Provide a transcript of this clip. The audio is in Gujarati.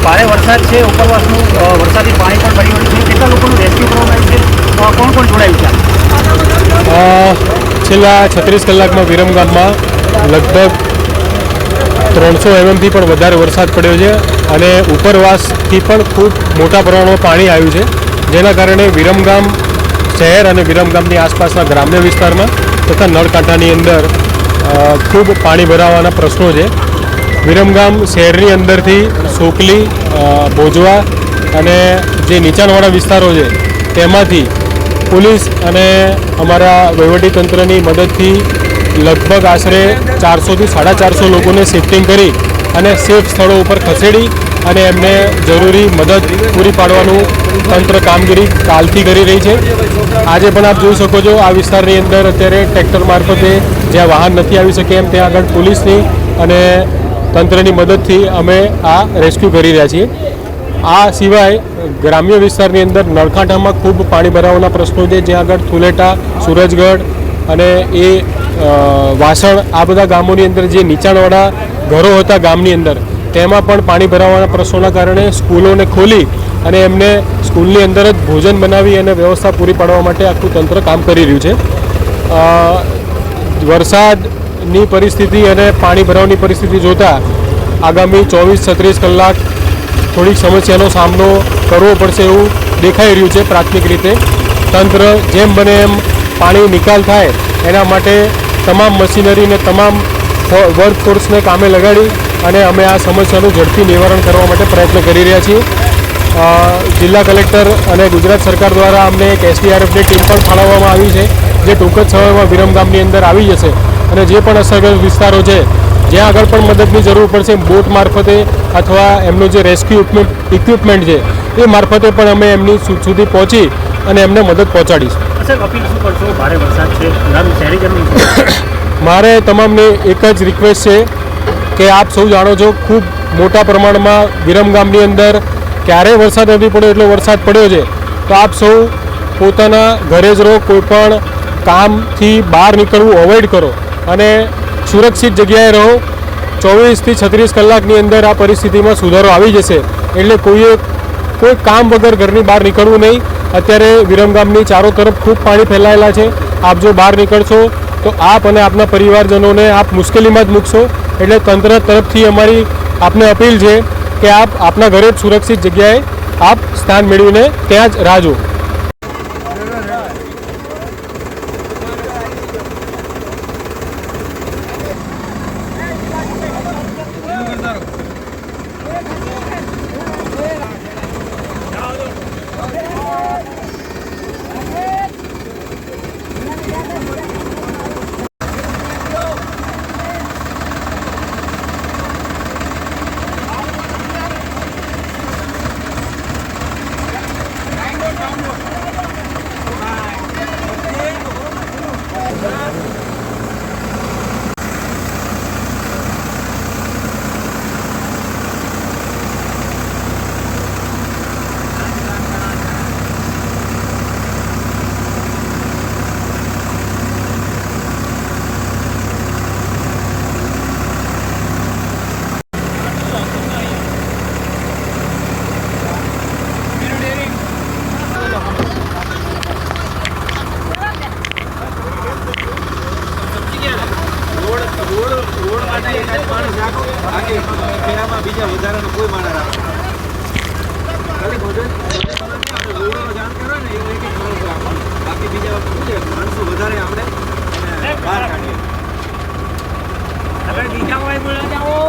ભારે વરસાદ છે, ઉપરવાસનું વરસાદી પાણી પણ ભરી વળ્યું છે, કેટલા લોકોનું રેસ્ક્યુ કરવામાં આવ્યું છે, કોણ કોણ જોડાયું છે? છેલ્લા 36 કલાકમાં વિરમગામમાં લગભગ 300 mm પણ વધારે વરસાદ પડ્યો છે અને ઉપરવાસથી પણ ખૂબ મોટા પ્રમાણમાં પાણી આવ્યું છે, જેના કારણે વિરમગામ શહેર અને વિરમગામની આસપાસના ગ્રામ્ય વિસ્તારમાં તથા નળકાંઠાની અંદર ખૂબ પાણી ભરાવાના પ્રશ્નો છે. વિરમગામ શહેરની અંદરથી સોકલી, ભોજવા અને જે નીચાણવાળા વિસ્તારો છે તેમાંથી પોલીસ અને અમારા વહીવટીતંત્રની મદદથી લગભગ આશરે 400થી 450 લોકોને શિફ્ટિંગ કરી અને સેફ સ્થળો ઉપર ખસેડી અને એમને જરૂરી મદદ પૂરી પાડવાનું તંત્ર કામગીરી કાલથી કરી રહી છે. આજે પણ આપ જોઈ શકો છો, આ વિસ્તારની અંદર અત્યારે ટ્રેક્ટર મારફતે જ્યાં વાહન નથી આવી શકે એમ ત્યાં આગળ પોલીસની અને તંત્રની મદદથી અમે આ રેસ્ક્યુ કરી રહ્યા છીએ. આ સિવાય ગ્રામ્ય વિસ્તારની અંદર નળકાંઠામાં ખૂબ પાણી ભરાવાના પ્રશ્નો છે, જ્યાં આગળ થુલેટા, સુરજગઢ અને એ વાસણ, આ બધા ગામોની અંદર જે નીચાણવાળા ઘરો હતા ગામની અંદર, તેમાં પણ પાણી ભરાવાના પ્રશ્નોના કારણે સ્કૂલોને ખોલી અને એમને સ્કૂલની અંદર જ ભોજન બનાવી અને વ્યવસ્થા પૂરી પાડવા માટે આખું તંત્ર કામ કરી રહ્યું છે. વરસાદની પરિસ્થિતિ અને પાણી ભરાવાની પરિસ્થિતિ જોતાં આગામી 24-36 કલાક થોડીક સમસ્યાનો સામનો કરવો પડશે એવું દેખાઈ રહ્યું છે. પ્રાથમિક રીતે તંત્ર જેમ બને એમ પાણી નિકાલ થાય એના માટે તમામ મશીનરીને તમામ વર્કફોર્સને કામે લગાડી અને અમે આ સમસ્યાનું ઝડપી નિવારણ કરવા માટે પ્રયત્ન કરી રહ્યા છીએ. જિલ્લા કલેક્ટર અને ગુજરાત સરકાર દ્વારા અમને એક SDRFની ટીમ પણ ફાળવવામાં આવી છે, જે ટૂંક જ સમયમાં વિરમગામની અંદર આવી જશે અને જે પણ અસરગ્રસ્ત વિસ્તારો છે જ્યાં આગળ પણ મદદની જરૂર પડશે, બોટ મારફતે અથવા એમનું જે રેસ્ક્યુ ઇક્વિપમેન્ટ છે એ મારફતે પણ અમે એમની સુધી પહોંચી અને એમને મદદ પહોંચાડીશું. અપીલ શું કરશો? ભારે વરસાદ છે, મારે તમામને એક જ રિક્વેસ્ટ છે કે આપ સૌ જાણો છો, ખૂબ મોટા પ્રમાણમાં વિરમગામની અંદર ક્યારેય વરસાદ નથી પડ્યો એટલો વરસાદ પડ્યો છે. તો આપ સૌ પોતાના ઘરે જ રહો, કોઈ પણ કામથી બહાર નીકળવું અવોઇડ કરો અને સુરક્ષિત જગ્યાએ રહો. 24થી 36 કલાકની અંદર આ પરિસ્થિતિમાં સુધારો આવી જશે, એટલે કોઈ કામ વગર ઘરની બહાર નીકળવું નહીં. અત્યારે વિરમગામની ચારો તરફ ખૂબ પાણી ફેલાયેલા છે. આપ જો બહાર નીકળશો તો આપ અને આપના પરિવારજનોને આપ મુશ્કેલીમાં જ મૂકશો. એટલે તંત્ર તરફથી અમારી આપને અપીલ છે કે આપ આપના ઘરે જ સુરક્ષિત જગ્યાએ આપ સ્થાન મેળવીને ત્યાં જ રાહ જુઓ. બીજા વધારાનો કોઈ માણસ રાખે ખાલી ભોજન જાણ કરો ને એવું એક માણસ રાખવાનું, બાકી બીજા શું છે માણસો વધારે આપણે બહાર કાઢીએ. બીજા કોઈ બોલા જાઓ.